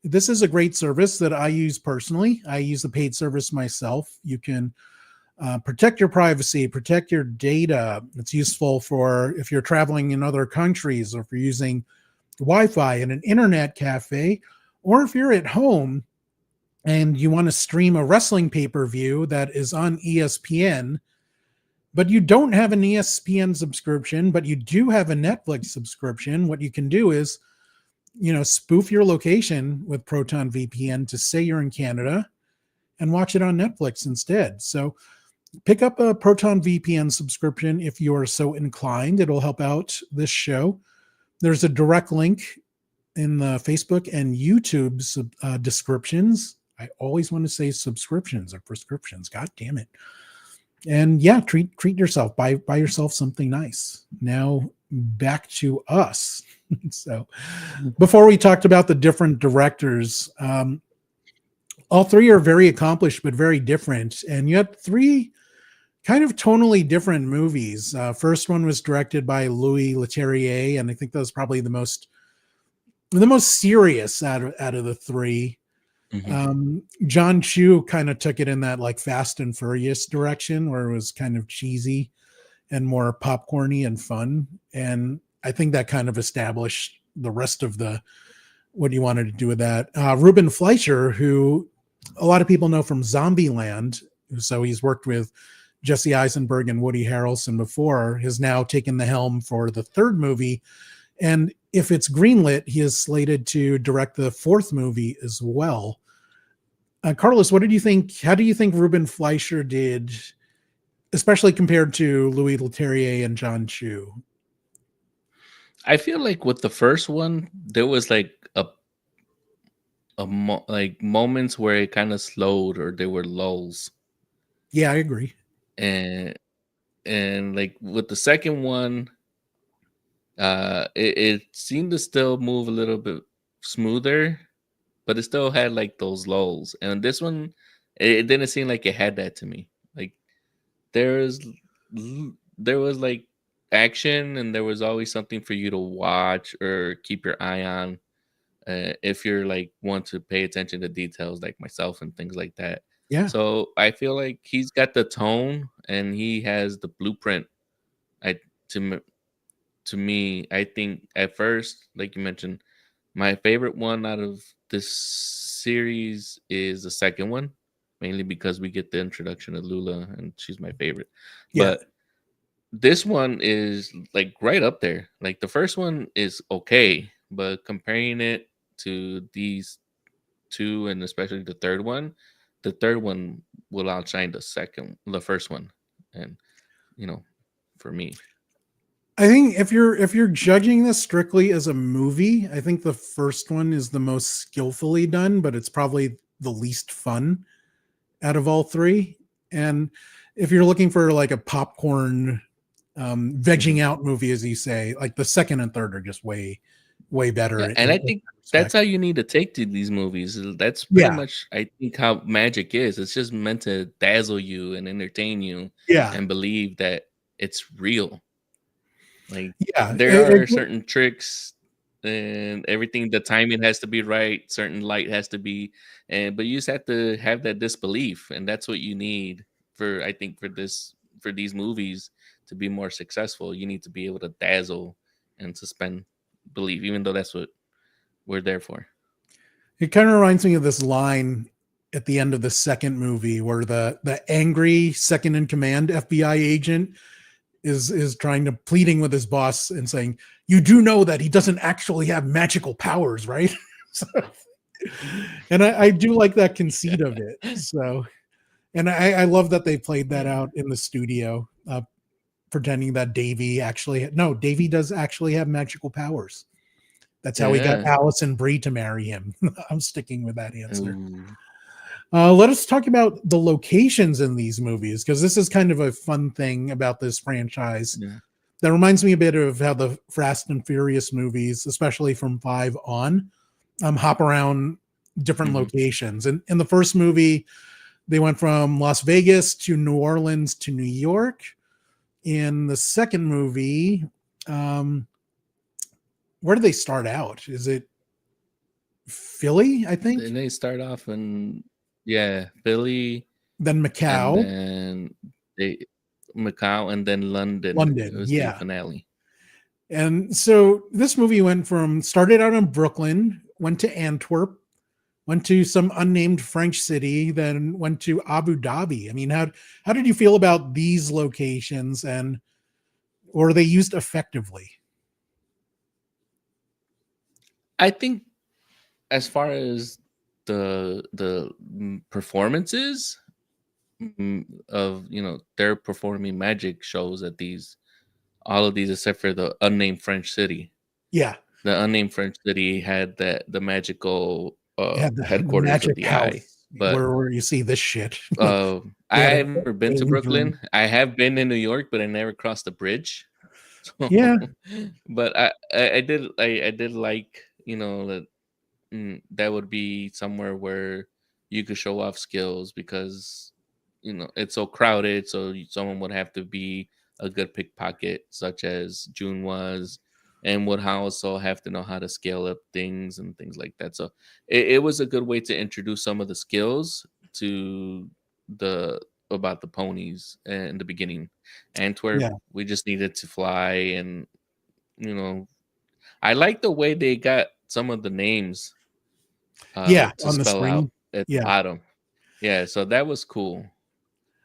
This is a great service that I use personally. I use the paid service myself. You can protect your privacy, protect your data. It's useful for if you're traveling in other countries or if you're using Wi-Fi in an internet cafe, or if you're at home and you want to stream a wrestling pay-per-view that is on ESPN, but you don't have an ESPN subscription, but you do have a Netflix subscription. What you can do is, spoof your location with Proton VPN to say you're in Canada and watch it on Netflix instead. So pick up a Proton VPN subscription if you are so inclined. It'll help out this show. There's a direct link in the Facebook and YouTube descriptions. I always want to say subscriptions or prescriptions. God damn it. And yeah, treat yourself. Buy yourself something nice. Now back to us. So before we talked about the different directors, all three are very accomplished but very different. And you had three kind of tonally different movies. First one was directed by Louis Leterrier, and I think that was probably the most serious out of the three. John Chu kind of took it in that like Fast and Furious direction, where it was kind of cheesy and more popcorny and fun. And I think that kind of established the rest of the what you wanted to do with that. Ruben Fleischer, who a lot of people know from Zombieland, so he's worked with Jesse Eisenberg and Woody Harrelson before, has now taken the helm for the third movie. And if it's greenlit, he is slated to direct the fourth movie as well. Carlos, what did you think? How do you think Ruben Fleischer did, especially compared to Louis Leterrier and John Chu? I feel like with the first one, there was like like moments where it kind of slowed or there were lulls. Yeah, I agree. And like with the second one, it seemed to still move a little bit smoother, but it still had like those lulls. And this one, it didn't seem like it had that to me. Like there was like action, and there was always something for you to watch or keep your eye on. If you're like want to pay attention to details like myself and things like that. Yeah. So I feel like he's got the tone and he has the blueprint. To me, I think at first, like you mentioned, my favorite one out of this series is the second one, mainly because we get the introduction of Lula and she's my favorite. Yeah. But this one is like right up there. Like the first one is okay, but comparing it to these two and especially the third one will outshine the first one. And for me, I think if you're judging this strictly as a movie, I think the first one is the most skillfully done, but it's probably the least fun out of all three. And if you're looking for like a popcorn vegging out movie, as you say, like the second and third are just way better. yeah, and I think that's how you need to take to these movies. That's pretty much, I think, how magic is. It's just meant to dazzle you and entertain you, and believe that it's real. Like, there are certain tricks and everything. The timing has to be right. Certain light has to be, but you just have to have that disbelief, and that's what you need I think, for these movies to be more successful. You need to be able to dazzle and suspend belief, even though that's what we're there for. It kind of reminds me of this line at the end of the second movie where the angry second in command FBI agent is pleading with his boss and saying, "You do know that he doesn't actually have magical powers, right?" And I do like that conceit of it. So, and I love that they played that out in the studio, pretending that Davey does actually have magical powers. That's how he got Allison Brie to marry him. I'm sticking with that answer. Let us talk about the locations in these movies, because this is kind of a fun thing about this franchise. That reminds me a bit of how the Fast and Furious movies, especially from 5 on, hop around different locations. And in the first movie, they went from Las Vegas to New Orleans to New York. In the second movie, where do they start out? Is it Philly, I think? And they start off in Philly, then Macau, and then Macau, and then London. It was the finale. And so this movie started out in Brooklyn, went to Antwerp, went to some unnamed French city, then went to Abu Dhabi. I mean, how did you feel about these locations, and or are they used effectively? I think as far as the performances of they're performing magic shows at all of these except for the unnamed French city. Yeah, the unnamed French city had the magical headquarters of the house. Eye. but where you see this shit. uh, They had a I've never been to change room. Brooklyn. I have been in New York, but I never crossed the bridge. So, Yeah, but I did like, that that would be somewhere where you could show off skills, because it's so crowded, so someone would have to be a good pickpocket, such as June was, and would also have to know how to scale up things and things like that. So it was a good way to introduce some of the skills to the about the ponies in the beginning. Antwerp, yeah, we just needed to fly, and you know I like the way they got some of the names yeah. to On the spell out screen. at the Yeah. bottom. Yeah, so that was cool.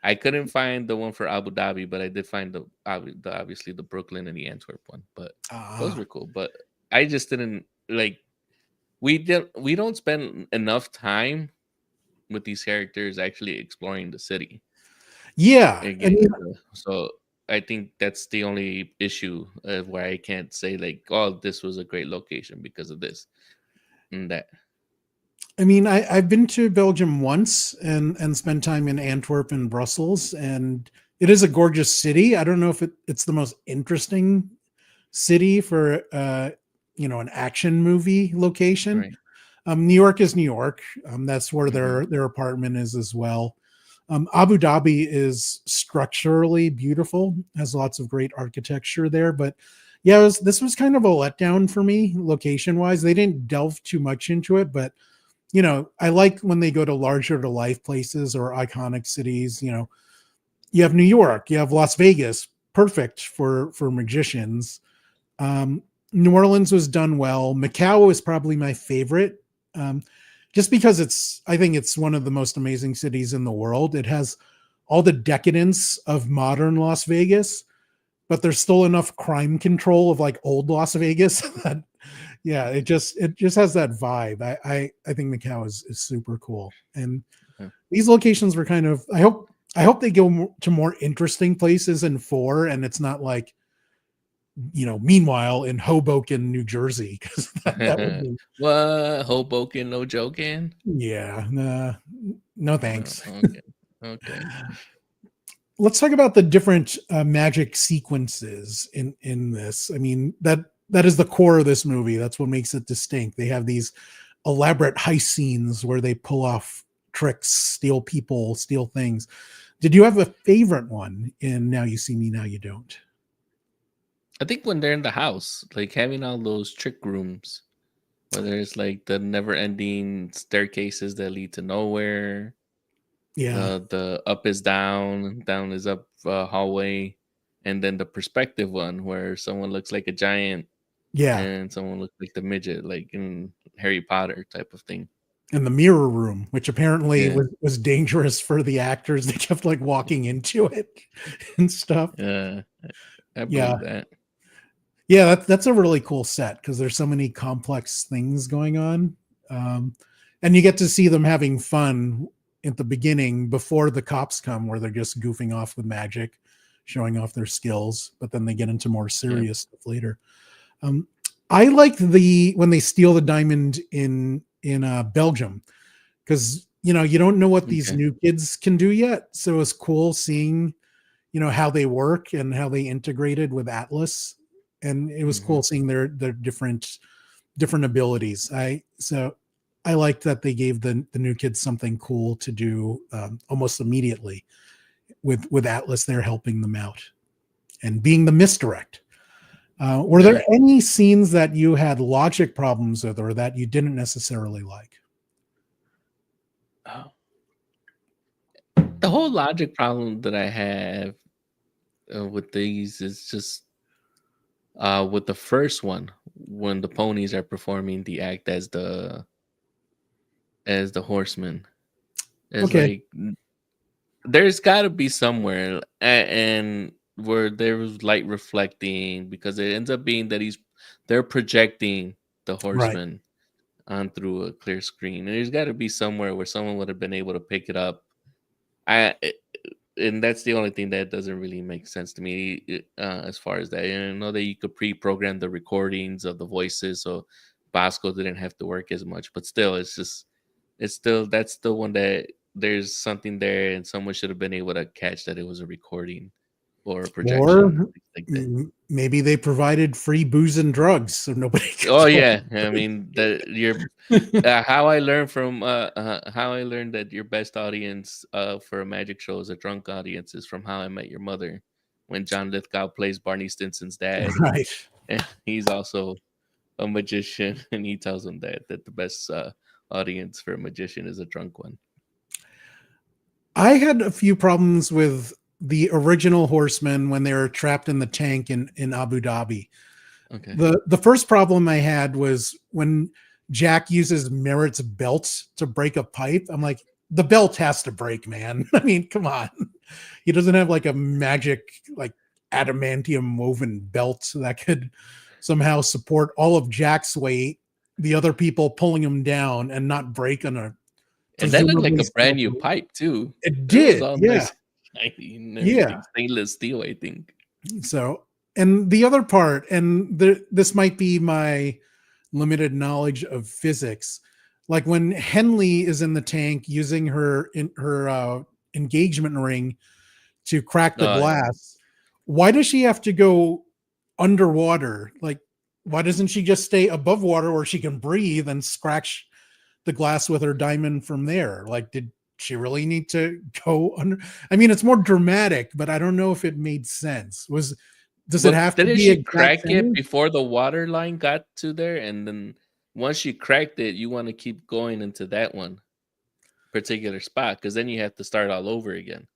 I couldn't find the one for Abu Dhabi, but I did find the obviously the Brooklyn and the Antwerp one. But those Ah, were cool. But I just didn't like, we don't spend enough time with these characters actually exploring the city yeah. I again. mean, So I think that's the only issue of where I can't say like, oh, this was a great location because of this and that. I've been to Belgium once and spent time in Antwerp and Brussels, and it is a gorgeous city. I don't know if it's the most interesting city for an action movie location. Right. New York is New York. That's where Hmm. their apartment is as well. Abu Dhabi is structurally beautiful, has lots of great architecture there. But yeah, this was kind of a letdown for me, location wise. They didn't delve too much into it, but I like when they go to larger to life places or iconic cities. You have New York, you have Las Vegas, perfect for magicians. Um, New Orleans was done well. Macau is probably my favorite, um, just because I think it's one of the most amazing cities in the world. It has all the decadence of modern Las Vegas, but there's still enough crime control of like old Las Vegas that yeah, it just has that vibe. I think Macau is super cool, and Yeah. these locations were kind of. I hope they go to more interesting places in four, and it's not like meanwhile in Hoboken, New Jersey, because that would be What, Hoboken? No joking. yeah, nah, no No. thanks. Okay. Okay. Let's talk about the different magic sequences in this. That is the core of this movie. That's what makes it distinct. They have these elaborate heist scenes where they pull off tricks, steal people, steal things. Did you have a favorite one in Now You See Me, Now You Don't? I think when they're in the house, like having all those trick rooms, where there's like the never-ending staircases that lead to nowhere. Yeah, The up is down, down is up hallway, and then the perspective one where someone looks like a giant yeah. and someone looks like the midget, like in Harry Potter type of thing. In the mirror room, which apparently Yeah. was dangerous for the actors. They kept like walking into it and stuff. Yeah. I Yeah, believe that. yeah. That's a really cool set because there's so many complex things going on, um, and you get to see them having fun at the beginning before the cops come, where they're just goofing off with magic, showing off their skills. But then they get into more Yeah. serious stuff later. Um, I like when they steal the diamond in Belgium because you don't know what these Okay. new kids can do yet. So it's cool seeing how they work and how they integrated with Atlas, and it was Hmm. cool seeing their different abilities. I liked that they gave the new kids something cool to do almost immediately with Atlas there helping them out and being the misdirect. Were Yeah. there any scenes that you had logic problems with or that you didn't necessarily like? Oh. The whole logic problem that I have with these is just with the first one, when the ponies are performing the act as the horsemen. It's Okay, like there's got to be somewhere, and where there's light reflecting, because it ends up being that they're projecting the right. horseman on through a clear screen, and there's got to be somewhere where someone would have been able to pick it up. I And that's the only thing that doesn't really make sense to me, as far as that. And I know that you could pre-program the recordings of the voices, so Bosco didn't have to work as much, but still, that's the one that there's something there, and someone should have been able to catch that it was a recording or a projection, Or things like that. maybe they provided free booze and drugs so nobody could Oh go. yeah, I mean that you're how I learned that your best audience for a magic show is a drunk audience is from How I Met Your Mother, when John Lithgow plays Barney Stinson's dad, Right. and he's also a magician, and he tells him that the best audience for a magician is a drunk one. I had a few problems with the original Horsemen when they were trapped in the tank in Abu Dhabi. Okay. The first problem I had was when Jack uses Merritt's belt to break a pipe. I'm like, the belt has to break, man. I mean, come on. He doesn't have like a magic, like adamantium woven belt that could somehow support all of Jack's weight, the other people pulling him down and not break on a. And that looked like presumably a brand new steel- pipe too. It It was did, all yeah. nice, shiny and Yeah. everything, stainless steel, I think. So, and the other part, and this might be my limited knowledge of physics, like when Henley is in the tank using her engagement ring to crack the Oh, yeah. glass, why does she have to go underwater? Like, why doesn't she just stay above water where she can breathe and scratch the glass with her diamond from there? Like, did she really need to go under? I mean, it's more dramatic, but I don't know if it made sense. Does it have to Didn't be she exact crack it same? before the water line got to there? And then once you cracked it, you want to keep going into that one particular spot, because then you have to start all over again.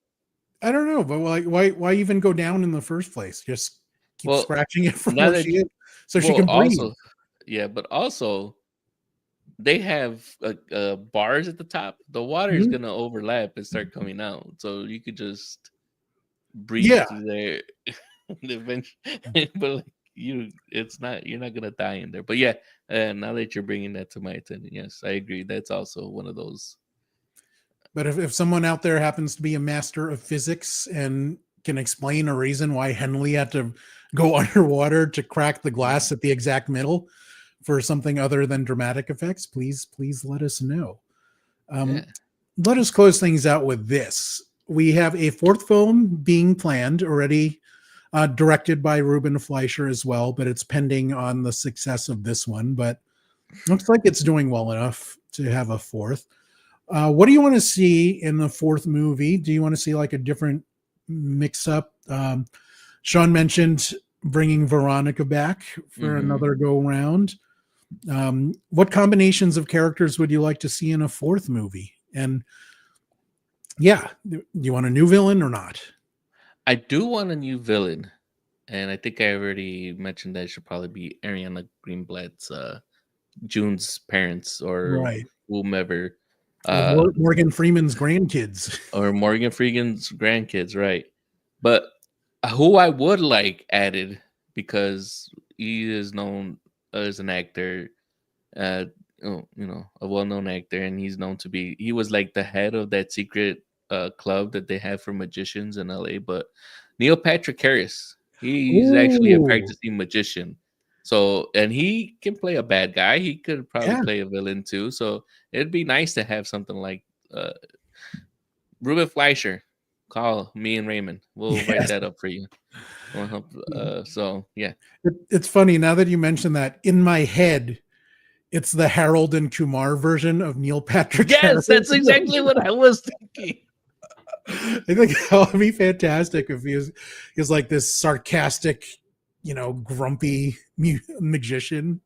I don't know, but like, why even go down in the first place? Just keep Well, scratching it from now where that she is, so she well, can breathe. also, yeah, but also they have bars at the top. The water is Mhm. gonna overlap and start coming out, so you could just breathe Yeah, through there. Eventually, but like you're not gonna die in there. But yeah, now that you're bringing that to my attention, yes, I agree. That's also one of those. but if someone out there happens to be a master of physics and can explain a reason why Henley had to go underwater to crack the glass at the exact middle for something other than dramatic effects, please let us know. Yeah. Let us close things out with this. We have a fourth film being planned already, directed by Ruben Fleischer as well, but it's pending on the success of this one. But looks like it's doing well enough to have a fourth. What do you want to see in the fourth movie? Do you want to see like a different mix-up? Sean mentioned bringing Veronica back for another go-round. What combinations of characters would you like to see in a fourth movie? And yeah, do you want a new villain or not? I do want a new villain, and I think I already mentioned that it should probably be Ariana Greenblatt's June's parents or Right. whomever. Or Morgan Freeman's grandkids. Or Morgan Freeman's grandkids, right? But who I would like added, because he is known as an actor, a well-known actor, and he was like the head of that secret club that they have for magicians in LA. But Neil Patrick Harris, he's actually a Ooh, practicing magician. So, and he can play a bad guy. He could probably yeah. play a villain too. So it'd be nice to have something like Ruben Fleischer. Call me and Raymond. We'll write Yes. that up for you. We'll help. So yeah. It's funny now that you mention that. In my head, it's the Harold and Kumar version of Neil Patrick Yes, Harris. that's exactly what I was thinking. I think that would be fantastic if he was like this sarcastic, grumpy magician.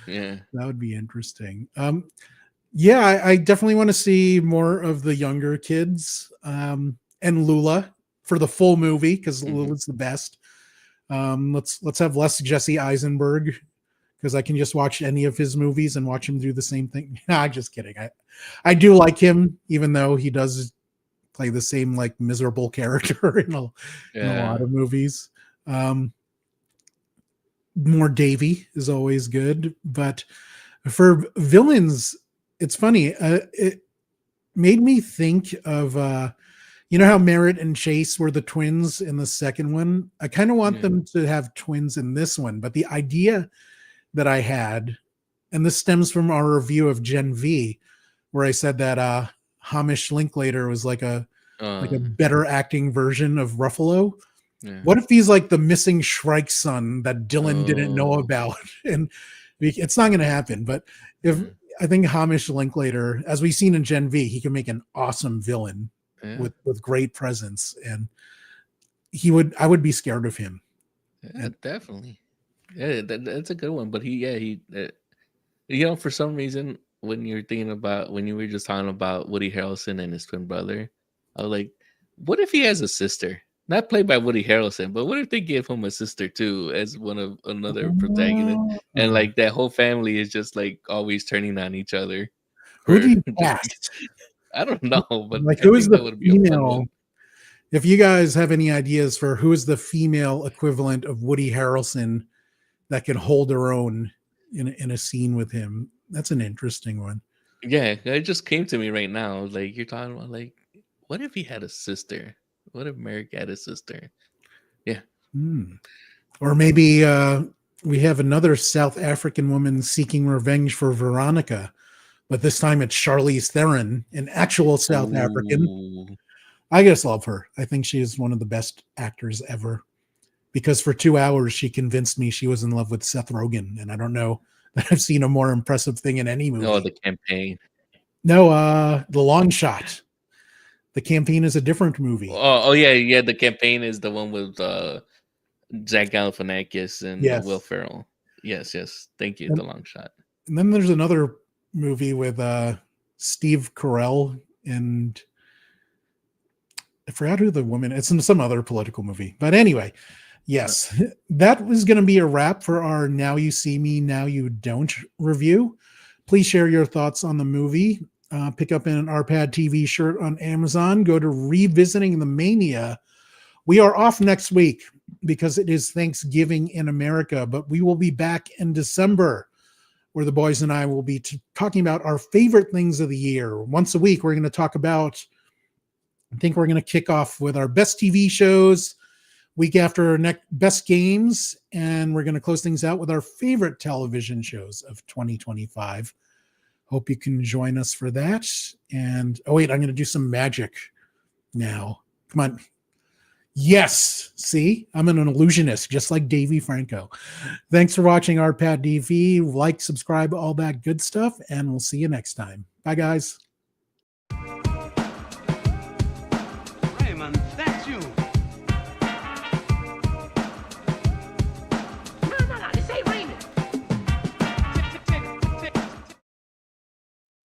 Yeah. That would be interesting. Yeah, I definitely want to see more of the younger kids, and Lula for the full movie, because Lula's the best. Let's have less Jesse Eisenberg, because I can just watch any of his movies and watch him do the same thing. Nah, I'm just kidding. I do like him, even though he does play the same like miserable character in a lot of movies. More Davey is always good, but for villains, it's funny. It made me think of how Merritt and Chase were the twins in the second one. I kind of want them to have twins in this one, but the idea that I had, and this stems from our review of Gen V, where I said that Hamish Linklater was like a better acting version of Ruffalo. Yeah. What if he's like the missing Shrike son that Dylan didn't know about? And it's not going to happen. But if I think Hamish Linklater, as we've seen in Gen V, he can make an awesome villain with great presence, and I would be scared of him. Yeah, definitely. Yeah, that's a good one. But he for some reason, when you were just talking about Woody Harrelson and his twin brother, I was like, what if he has a sister? Not played by Woody Harrelson, but what if they give him a sister too as another protagonist? And like that whole family is just like always turning on each other. Who do you cast? I don't know, but like who is the female? If you guys have any ideas for who is the female equivalent of Woody Harrelson that can hold her own in a scene with him, that's an interesting one. Yeah, it just came to me right now. Like you're talking about, like, what if he had a sister? What if Merrick had a sister? Yeah. Or maybe we have another South African woman seeking revenge for Veronica, but this time it's Charlize Theron, an actual South African. I just love her. I think she is one of the best actors ever, because for 2 hours she convinced me she was in love with Seth Rogen, and I don't know that I've seen a more impressive thing in any movie. Oh, The Campaign. No, The Long Shot. The Campaign is a different movie. Oh yeah. The Campaign is the one with Zach Galifianakis and Will Ferrell. Yes. Thank you. The Long Shot. And then there's another movie with Steve Carell and I forgot who the woman. It's in some other political movie, but anyway, yes, that was going to be a wrap for our Now You See Me, Now You Don't review. Please share your thoughts on the movie. Pick up an RPadTV shirt on Amazon. Go to Revisiting the Mania. We are off next week because it is Thanksgiving in America, but we will be back in December, where the boys and I will be talking about our favorite things of the year. Once a week, we're going to talk about, I think we're going to kick off with our best TV shows, week after next best games, and we're going to close things out with our favorite television shows of 2025. Hope you can join us for that. And I'm going to do some magic now. Come on. Yes. See, I'm an illusionist, just like Davey Franco. Thanks for watching RPadTV. Like, subscribe, all that good stuff, and we'll see you next time. Bye, guys.